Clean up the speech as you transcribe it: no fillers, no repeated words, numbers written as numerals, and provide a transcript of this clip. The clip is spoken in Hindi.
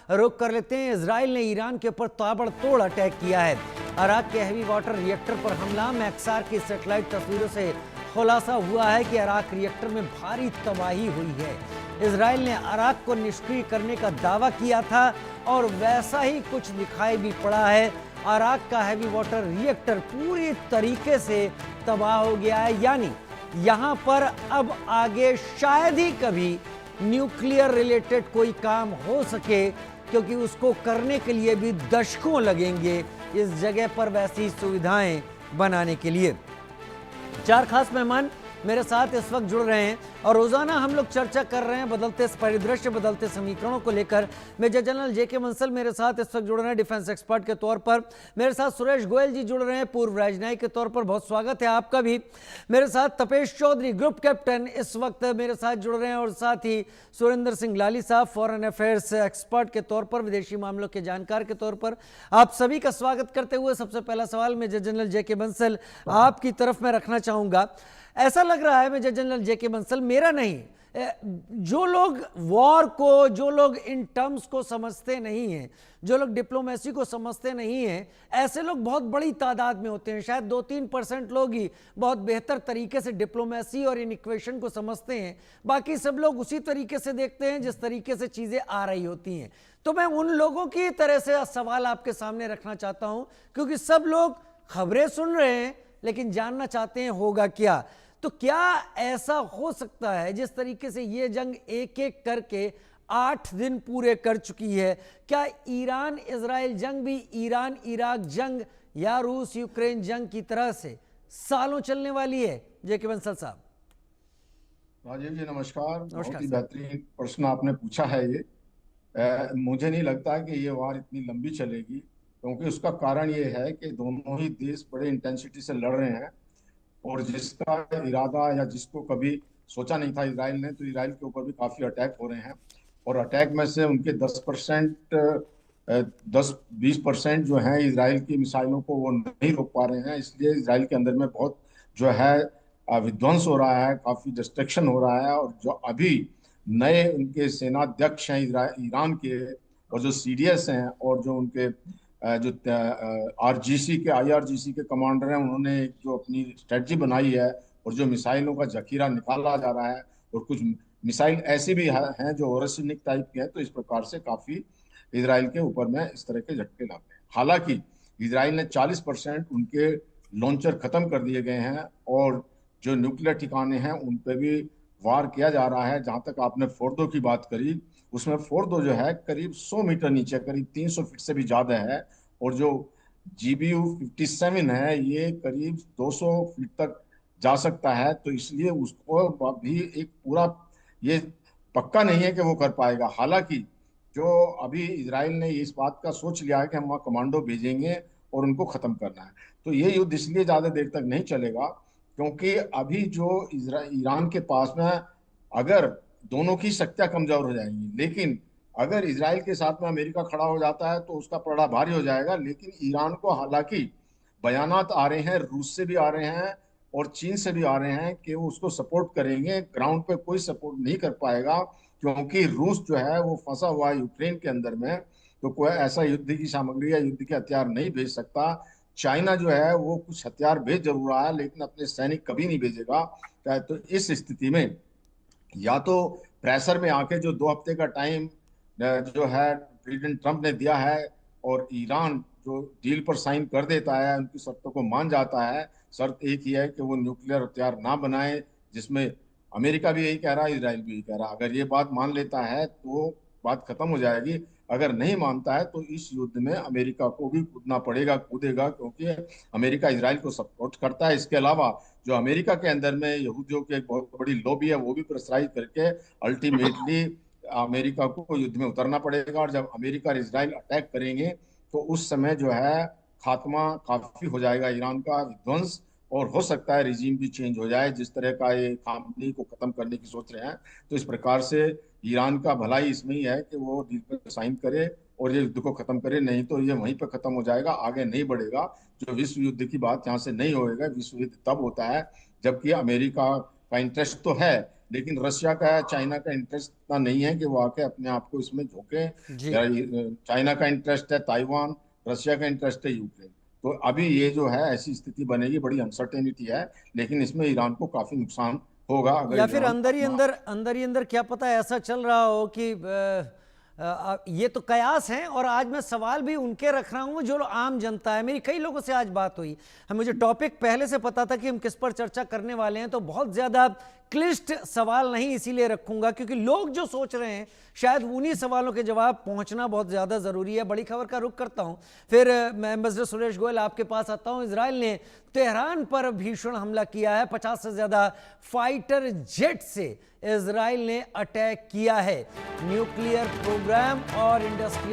रुख कर लेते हैं। इजराइल ने ईरान के ऊपर ताबड़तोड़ अटैक किया है। इराक के हैवी वाटर रिएक्टर पर हमला। मैक्सार की सैटेलाइट तस्वीरों से खुलासा हुआ है कि इराक रिएक्टर में भारी तबाही हुई है। इजराइल ने इराक को निष्क्रिय करने का दावा किया था और वैसा ही कुछ दिखाई भी पड़ा है। इराक का हैवी वाटर रिएक्टर पूरी तरीके से तबाह हो गया है, यानी यहां पर अब आगे शायद ही कभी न्यूक्लियर रिलेटेड कोई काम हो सके, क्योंकि उसको करने के लिए भी दशकों लगेंगे इस जगह पर वैसी सुविधाएं बनाने के लिए। चार खास मेहमान मेरे साथ इस वक्त जुड़ रहे हैं और रोजाना हम लोग चर्चा कर रहे हैं बदलते परिदृश्य, बदलते समीकरणों को लेकर। मेजर जनरल जेके बंसल मेरे साथ इस वक्त जुड़ रहे हैं डिफेंस एक्सपर्ट के तौर पर। मेरे साथ सुरेश गोयल जी जुड़ रहे हैं पूर्व राजनयिक के तौर पर, बहुत स्वागत है आपका भी। मेरे साथ तपेश चौधरी ग्रुप कैप्टन इस वक्त मेरे साथ जुड़ रहे हैं और साथ ही सुरेंद्र सिंह लाली साहब फॉरेन अफेयर्स एक्सपर्ट के तौर पर, विदेशी मामलों के जानकार के तौर पर। आप सभी का स्वागत करते हुए सबसे पहला सवाल मेजर जनरल जेके बंसल आपकी तरफ मैं रखना चाहूंगा। ऐसा लग रहा है मेजर जनरल जेके बंसल, मेरा नहीं, जो लोग वॉर को, जो लोग इन टर्म्स को समझते नहीं हैं, जो लोग डिप्लोमेसी को समझते नहीं हैं, ऐसे लोग बहुत बड़ी तादाद में होते हैं। शायद 2-3% लोग ही बहुत बेहतर तरीके से डिप्लोमेसी और इन इक्वेशन को समझते हैं। बाकी सब लोग उसी तरीके से देखते हैं जिस तरीके से चीजें आ रही होती हैं। तो मैं उन लोगों की तरह से सवाल आपके सामने रखना चाहता हूं, क्योंकि सब लोग खबरें सुन रहे हैं लेकिन जानना चाहते हैं होगा क्या। तो क्या ऐसा हो सकता है जिस तरीके से ये जंग एक एक करके 8 दिन पूरे कर चुकी है, क्या ईरान इजराइल जंग भी ईरान इराक जंग या रूस यूक्रेन जंग की तरह से सालों चलने वाली है? जेके बंसल साहब। राजीव जी नमस्कार। बहुत ही सर। बेहतरीन प्रश्न आपने पूछा है ये। मुझे नहीं लगता कि ये वार इतनी लंबी चलेगी, क्योंकि उसका कारण ये है कि दोनों ही देश बड़े इंटेंसिटी से लड़ रहे हैं और जिसका इरादा या जिसको कभी सोचा नहीं था इसराइल ने, तो इसराइल के ऊपर भी काफी अटैक हो रहे हैं। और अटैक में से उनके 10% 10-20% जो है इसराइल की मिसाइलों को वो नहीं रोक पा रहे हैं। इसलिए इसराइल के अंदर में बहुत जो है विध्वंस हो रहा है, काफी डिस्ट्रक्शन हो रहा है। और जो अभी नए उनके सेनाध्यक्ष हैं ईरान के, और जो सीडीएस हैं, और जो उनके जो आरजीसी के आईआरजीसी के कमांडर हैं, उन्होंने एक जो अपनी स्ट्रेटजी बनाई है और जो मिसाइलों का जखीरा निकाला जा रहा है, और कुछ मिसाइल ऐसी भी हैं जो ओरेसनिक टाइप की है, तो इस प्रकार से काफी इसराइल के ऊपर में इस तरह के झटके लाते हैं। हालांकि इसराइल ने 40% उनके लॉन्चर खत्म कर दिए गए हैं और जो न्यूक्लियर ठिकाने हैं उन पे भी वार किया जा रहा है। जहां तक आपने फोर्दो की बात करी, उसमें फोर्दो जो है करीब 100 मीटर नीचे, करीब 300 फीट से भी ज्यादा है। और जो GBU-57 है ये करीब 200 फीट तक जा सकता है। तो इसलिए उसको भी एक पूरा ये पक्का नहीं है कि वो कर पाएगा। हालांकि जो अभी इसराइल ने इस बात का सोच लिया है कि हम वहाँ कमांडो भेजेंगे और उनको खत्म करना है, तो ये युद्ध इसलिए ज्यादा देर तक नहीं चलेगा, क्योंकि अभी जो ईरान के पास में, अगर दोनों की शक्तियां कमजोर हो जाएंगी, लेकिन अगर इसराइल के साथ में अमेरिका खड़ा हो जाता है तो उसका पलड़ा भारी हो जाएगा। लेकिन ईरान को हालांकि बयानात आ रहे हैं, रूस से भी आ रहे हैं और चीन से भी आ रहे हैं कि वो उसको सपोर्ट करेंगे। ग्राउंड पे कोई सपोर्ट नहीं कर पाएगा, क्योंकि रूस जो है वो फंसा हुआ है यूक्रेन के अंदर में, तो कोई ऐसा युद्ध की सामग्री या युद्ध के हथियार नहीं भेज सकता। चाइना जो है वो कुछ हथियार भेज जरूर रहा है, लेकिन अपने सैनिक कभी नहीं भेजेगा। तो इस स्थिति में या तो प्रेशर में आके जो 2 हफ्ते का टाइम जो है प्रेसिडेंट ट्रंप ने दिया है, और ईरान जो डील पर साइन कर देता है, उनकी शर्तों को मान जाता है। शर्त एक ही है कि वो न्यूक्लियर हथियार ना बनाए, जिसमें अमेरिका भी यही कह रहा है, इसराइल भी यही कह रहा है। अगर ये बात मान लेता है तो बात खत्म हो जाएगी। अगर नहीं मानता है तो इस युद्ध में अमेरिका को भी कूदना पड़ेगा, कूदेगा, क्योंकि अमेरिका इसराइल को सपोर्ट करता है। इसके अलावा जो अमेरिका के अंदर में यहूदियों की एक बहुत बड़ी लॉबी है, वो भी प्रेशराइज करके अल्टीमेटली अमेरिका को युद्ध में उतरना पड़ेगा। और जब अमेरिका और इसराइल अटैक करेंगे तो उस समय जो है खात्मा काफी हो जाएगा, ईरान का विध्वंस, और हो सकता है रिजीम भी चेंज हो जाए। जिस तरह का ये खामनी को खत्म करने की सोच रहे हैं, तो इस प्रकार से ईरान का भलाई इसमें ही है कि वो डील पर साइन करे और ये युद्ध को खत्म करे, नहीं तो ये वहीं पर खत्म हो जाएगा, आगे नहीं बढ़ेगा। जो विश्व युद्ध की बात यहाँ से नहीं होएगा। विश्व युद्ध तब होता है जबकि अमेरिका का इंटरेस्ट तो है, लेकिन रशिया का चाइना का इंटरेस्ट इतना नहीं है कि वो आके अपने आप को इसमें झोंके। जी। चाइना का इंटरेस्ट है ताइवान, रशिया का इंटरेस्ट है यूक्रेन। तो अभी ये जो है ऐसी स्थिति बनेगी, बड़ी अनसर्टेनिटी है, लेकिन इसमें ईरान को काफी नुकसान होगा अगर या फिर ईरान अपना। अंदर ही अंदर क्या पता ऐसा चल रहा हो कि ये तो कयास हैं, और आज मैं सवाल भी उनके रख रहा हूं जो आम जनता है। मेरी कई लोगों से आज बात हुई, हम मुझे टॉपिक पहले से पता था कि हम किस पर चर्चा करने वाले हैं, तो बहुत ज्यादा क्लिष्ट सवाल नहीं इसीलिए रखूंगा क्योंकि लोग जो सोच रहे हैं शायद उन्हीं सवालों के जवाब पहुंचना बहुत ज्यादा जरूरी है। बड़ी खबर का रुख करता हूं, फिर मैं एम्बेसडर सुरेश गोयल आपके पास आता हूं। इजराइल ने तेहरान पर भीषण हमला किया है, 50 से ज्यादा फाइटर जेट से इजराइल ने अटैक किया है। न्यूक्लियर प्रोग्राम और इंडस्ट्री